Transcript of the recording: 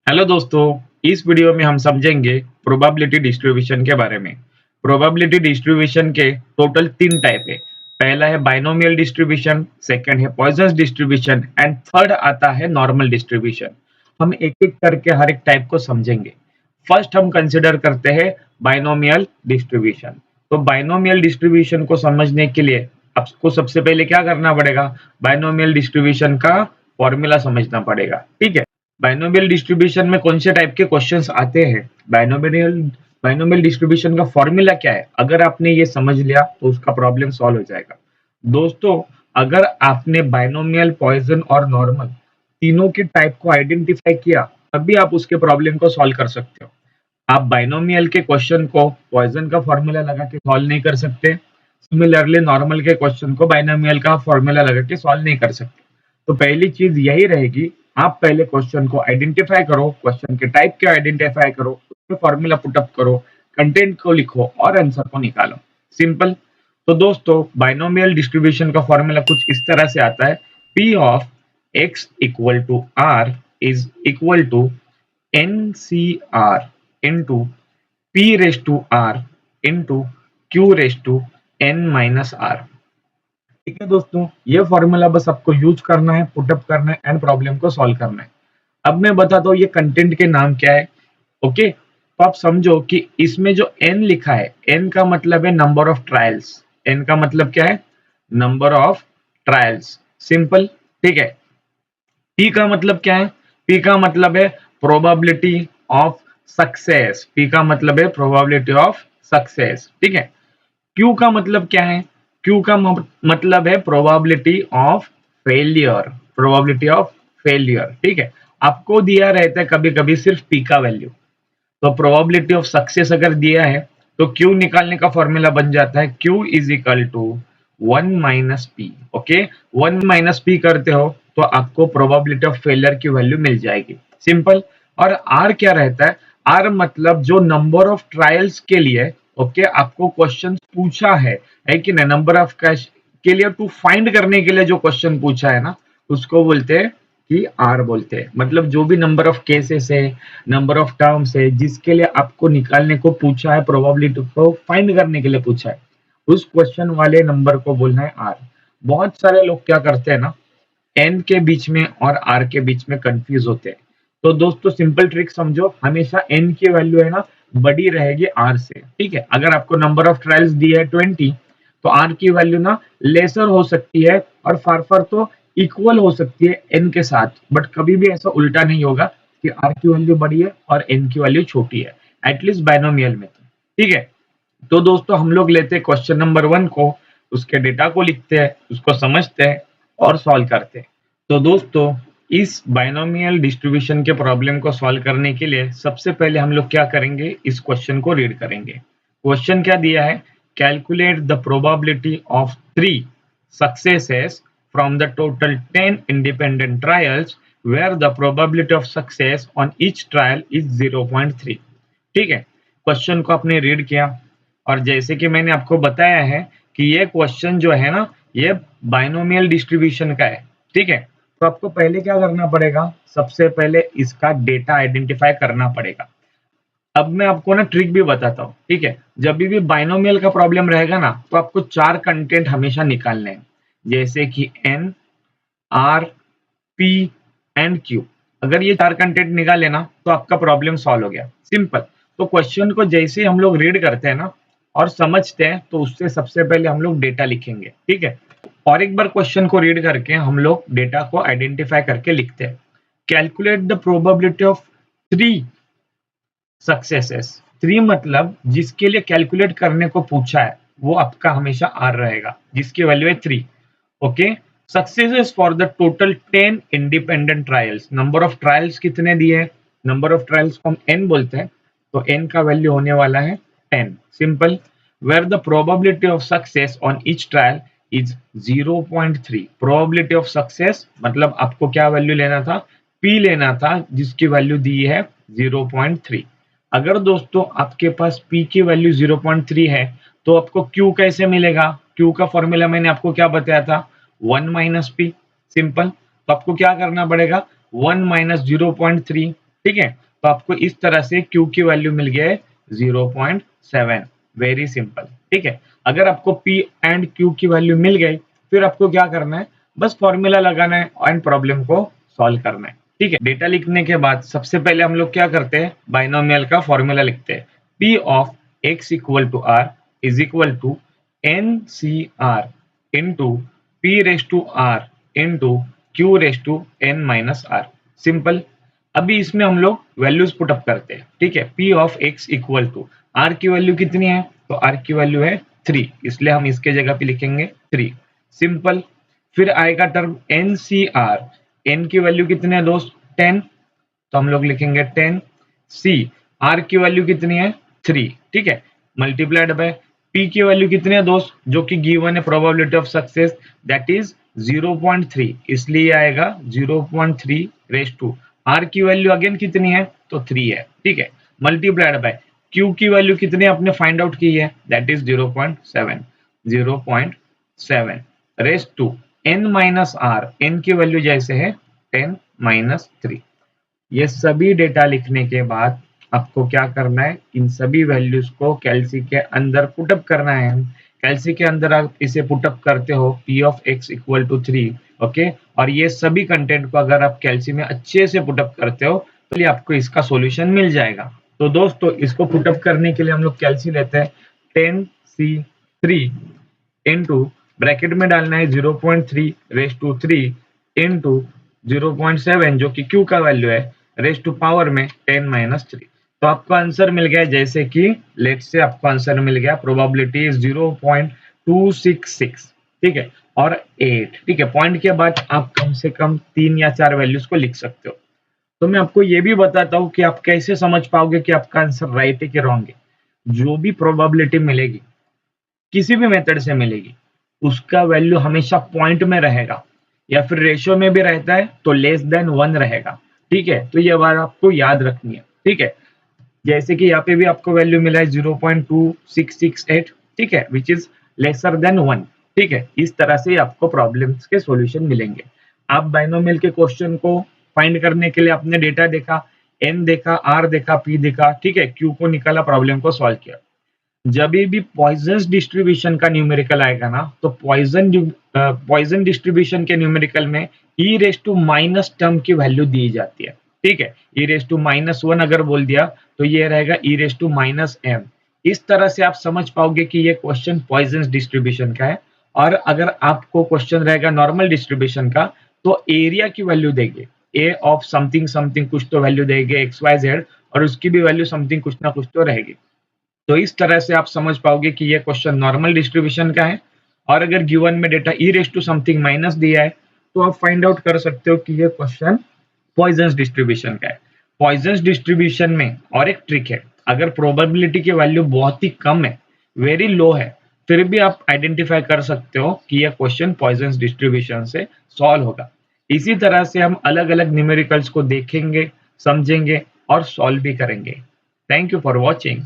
Hello दोस्तों, इस video में हम समझेंगे प्रोबेबिलिटी डिस्ट्रीब्यूशन के बारे में। प्रोबेबिलिटी डिस्ट्रीब्यूशन के टोटल 3 टाइप है। पहला है बाइनोमियल डिस्ट्रीब्यूशन, सेकंड है पॉइजन डिस्ट्रीब्यूशन एंड थर्ड आता है नॉर्मल डिस्ट्रीब्यूशन। हम एक-एक करके हर एक टाइप को समझेंगे। फर्स्ट हम कंसीडर करते हैं बाइनोमियल डिस्ट्रीब्यूशन। तो बाइनोमियल डिस्ट्रीब्यूशन को समझने के लिए आपको सबसे पहले क्या करना पड़ेगा? बाइनोमियल डिस्ट्रीब्यूशन का फॉर्मूला समझना पड़ेगा। ठीक है? बाइनोमियल डिस्ट्रीब्यूशन में कौन से टाइप के क्वेश्चंस आते हैं, बाइनोमियल बाइनोमियल डिस्ट्रीब्यूशन का फॉर्मूला क्या है, अगर आपने ये समझ लिया तो उसका प्रॉब्लम सॉल्व हो जाएगा। दोस्तों, अगर आपने बाइनोमियल, पॉइजन और नॉर्मल तीनों के टाइप को आइडेंटिफाई किया, तभी आप उसके प्रॉब्लम को सॉल्व कर सकते हो। आप बाइनोमियल के क्वेश्चन को पॉइजन का फॉर्मूला लगा के सॉल्व नहीं कर सकते। सिमिलरली नॉर्मल के क्वेश्चन को बाइनोमियल का फॉर्मूला लगा के सॉल्व नहीं कर सकते। तो पहली चीज यही रहेगी, आप पहले क्वेश्चन को आइडेंटिफाई करो, क्वेश्चन के टाइप को आइडेंटिफाई करो, उसमें फॉर्मूला पुटअप करो, कंटेंट को लिखो और आंसर को निकालो। सिंपल। तो दोस्तों, बाइनोमियल डिस्ट्रीब्यूशन का फॉर्मूला कुछ इस तरह से आता है। P of x equal to R is equal to NCR into P raised to R into Q raised to N minus R। ठीक है दोस्तों, ये फॉर्मूला बस आपको यूज करना है, पुटअप करना है एंड प्रॉब्लम को सॉल्व करना है। अब मैं बताता हूँ ये कंटेंट के नाम क्या है। ओके, तो आप समझो कि इसमें जो n लिखा है, n का मतलब है नंबर ऑफ ट्रायल्स। n का मतलब क्या है? Number of trials. सिंपल। ठीक है। P का मतलब क्या है? P का मतलब है प्रोबेबिलिटी ऑफ सक्सेस। P का मतलब है प्रोबेबिलिटी ऑफ सक्सेस। ठीक है। Q का मतलब क्या है? Q का मतलब है probability of failure. Probability of failure. ठीक है। आपको दिया रहता है कभी कभी सिर्फ P का वैल्यू। तो प्रोबेबिलिटी ऑफ सक्सेस अगर दिया है तो Q निकालने का फॉर्मूला बन जाता है Q is equal to 1 minus p. Okay, 1 minus p करते हो तो आपको प्रोबेबिलिटी ऑफ फेलियर की वैल्यू मिल जाएगी। सिंपल। और R क्या रहता है? R मतलब जो नंबर ऑफ ट्रायल्स के लिए ओके आपको क्वेश्चन पूछा है कि नहीं, नंबर ऑफ कैश के लिए टू फाइंड करने के लिए जो क्वेश्चन पूछा है ना, उसको बोलते हैं कि आर बोलते हैं। मतलब जो भी नंबर ऑफ केसेस है, नंबर ऑफ टर्म्स है, जिसके लिए आपको निकालने को पूछा है, प्रोबेबिलिटी को फाइंड करने के लिए पूछा है, उस क्वेश्चन वाले नंबर को बोलना है आर। बहुत सारे लोग क्या करते हैं ना, एन के बीच में और आर के बीच में कंफ्यूज होते हैं। तो दोस्तों सिंपल ट्रिक समझो, हमेशा एन की वैल्यू है ना बड़ी रहेगी आर से। ठीक है। अगर आपको नंबर ऑफ ट्रायल्स दी है 20, तो आर की वैल्यू ना लेसर हो सकती है और फार फार तो इक्वल हो सकती है एन के साथ, बट कभी भी ऐसा उल्टा नहीं होगा कि आर की वैल्यू बड़ी है और एन की वैल्यू छोटी है, एटलीस्ट बाइनोमियल में तो। ठीक है। तो दोस्तों हम लोग लेते हैं क्वेश्चन नंबर 1 को, उसके डेटा को लिखते हैं, उसको समझते हैं और सॉल्व करते हैं। तो दोस्तों, इस बाइनोमियल डिस्ट्रीब्यूशन के प्रॉब्लम को सॉल्व करने के लिए सबसे पहले हम लोग क्या करेंगे, इस क्वेश्चन को रीड करेंगे। क्वेश्चन क्या दिया है? Calculate the probability of 3 successes from the total 10 independent trials where the probability of success on each trial is 0.3। ठीक है। क्वेश्चन को आपने रीड किया और जैसे कि मैंने आपको बताया है कि ये क्वेश्चन जो है ना, ये बाइनोमियल डिस्ट्रीब्यूशन का है। ठीक है। तो आपको पहले क्या करना पड़ेगा? सबसे पहले इसका डेटा आइडेंटिफाई करना पड़ेगा। अब मैं आपको ना ट्रिक भी बताता हूँ। ठीक है। जब भी बाइनोमियल का प्रॉब्लम रहेगा ना, तो आपको 4 कंटेंट हमेशा निकालने हैं, जैसे कि N, R, P and Q. अगर ये 4 कंटेंट निकाले ना, तो आपका प्रॉब्लम सॉल्व हो गया। सिंपल। तो क्वेश्चन को जैसे हम लोग रीड करते हैं ना और समझते हैं, तो उससे सबसे पहले हम लोग डेटा लिखेंगे। ठीक है। और एक बार क्वेश्चन को रीड करके हम लोग डेटा को आइडेंटिफाई करके लिखते हैं। Calculate the probability of 3 successes. 3 मतलब जिसके लिए कैलकुलेट करने को पूछा है, वो आपका हमेशा आर रहेगा, जिसकी वैल्यू है 3। Okay. Successes for the total 10 independent trials. Number of trials कितने दिए? नंबर ऑफ ट्रायल्स को हम एन बोलते हैं, तो एन का वैल्यू होने वाला है 10। Simple. Where the probability of success on each trial is 0.3। Probability of success मतलब आपको क्या वैल्यू लेना था? पी लेना था, जिसकी वैल्यू दी है 0.3। अगर दोस्तों आपके पास P की वैल्यू 0.3 है, तो आपको Q कैसे मिलेगा? Q का फॉर्मूला मैंने आपको क्या बताया था? 1 माइनस पी। सिंपल। तो आपको क्या करना पड़ेगा? 1 माइनस 0.3। ठीक है। तो आपको इस तरह से Q की वैल्यू मिल गया है 0.7, वेरी सिंपल। ठीक है, अगर आपको P एंड Q की वैल्यू मिल गई, फिर आपको क्या करना है, बस फॉर्मूला लगाना है एंड प्रॉब्लम को सॉल्व करना है। ठीक है, डेटा लिखने के बाद सबसे पहले हम लोग क्या करते हैं, बाइनोमियल का फॉर्मूला लिखते हैं। P of x equal to R is equal to NCR into P raise to R into Q raise to N minus R। सिंपल। अभी इसमें हम लोग वैल्यूज पुटअप करते हैं। ठीक है, P of x equal to R की वैल्यू कितनी है, तो R की वैल्यू है 3, इसलिए हम इसके जगह पे लिखेंगे 3। सिंपल। फिर आएगा टर्म NCR, N की वैल्यू कितनी है दोस्त, 10, तो हम लोग लिखेंगे 10। C, R की वैल्यू कितनी है, 3। ठीक है, मल्टीप्लाइड बाय P की वैल्यू कितनी है दोस्त, जो कि गिवन है probability of success, that is 0.3, इसलिए आएगा 0.3 रेस टू R की वैल्यू अगेन कितनी है, तो 3 है। ठीक है, मल्टीप्लाइड बाय Q की वैल्यू कितनी आपने फाइंड आउट की है, that is 0.7, 0.7 raise to N minus R, N की वैल्यू जैसे है 10 माइनस 3। ये सभी डेटा लिखने के बाद आपको क्या करना है, इन सभी वैल्यूज को कैलसी के अंदर पुटअप करना है। कैलसी के अंदर आप इसे पुटअप करते हो, P of x equal to 3, okay, और ये सभी कंटेंट को अगर आप कैलसी में अच्छे से पुटअप करते हो तो आपको इसका सॉल्यूशन मिल जाएगा। तो दोस्तों, इसको पुटअप करने के लिए हम लोग कैलसी लेते हैं 10C3 इंटू ब्रैकेट में डालना है 0.3 रेस टू 3 इंटू 0.7 जो कि Q का वैल्यू है रेस टू पावर में 10 माइनस 3। तो आपको आंसर मिल गया, जैसे कि लेट से आपको आंसर मिल गया, प्रोबेबिलिटी इज 0.266। ठीक है, और 8। ठीक है, पॉइंट के बाद आप कम से कम 3 या 4 वैल्यूज को लिख सकते हो। तो मैं आपको ये भी बताता हूँ कि आप कैसे समझ पाओगे कि आपका आंसर राइट है कि रॉन्ग है। जो भी प्रोबेबिलिटी मिलेगी, किसी भी मेथड से मिलेगी, उसका वैल्यू हमेशा पॉइंट में रहेगा, या फिर रेशियो में भी रहता है तो लेस देन 1 रहेगा। ठीक है, तो ये बात आपको याद रखनी है। ठीक है, जैसे कि यहाँ पे भी आपको वैल्यू मिला है 0.2668। ठीक है, विच इज लेसर देन 1। ठीक है, इस तरह से आपको प्रॉब्लम्स के सॉल्यूशन मिलेंगे। आप बाइनोमियल के क्वेश्चन को फाइंड करने के लिए आपने डेटा देखा, n देखा, r देखा, p देखा, ठीक है, q को निकाला, प्रॉब्लम को सॉल्व किया। जब भी पॉइजन डिस्ट्रीब्यूशन का न्यूमेरिकल आएगा ना, तो पॉइजन डिस्ट्रीब्यूशन के न्यूमेरिकल में ई रेस टू माइनस टर्म की वैल्यू दी जाती है। ठीक है, ई रेस टू -1 अगर बोल दिया तो ये रहेगा ई रेस टू -m। इस तरह से आप समझ पाओगे कि ये क्वेश्चन पॉइजन डिस्ट्रीब्यूशन का है। और अगर आपको क्वेश्चन रहेगा नॉर्मल डिस्ट्रीब्यूशन का, तो एरिया की वैल्यू देंगे, ए ऑफ समथिंग समथिंग कुछ तो वैल्यू देंगे XYZ, और उसकी भी वैल्यू समथिंग कुछ ना कुछ तो रहेगी। तो इस तरह से आप समझ पाओगे कि ये क्वेश्चन नॉर्मल डिस्ट्रीब्यूशन का है। और अगर गिवन में data E raise to something minus दिया है, तो आप फाइंड आउट कर सकते हो कि ये क्वेश्चन पॉइजन डिस्ट्रीब्यूशन का है। पॉइजन डिस्ट्रीब्यूशन में और एक ट्रिक है, अगर प्रोबेबिलिटी की वैल्यू बहुत ही कम है, वेरी लो है, फिर भी आप आइडेंटिफाई कर सकते हो कि यह क्वेश्चन पॉइजन डिस्ट्रीब्यूशन से सॉल्व होगा। इसी तरह से हम अलग अलग न्यूमेरिकल्स को देखेंगे, समझेंगे और सॉल्व भी करेंगे। Thank you for watching.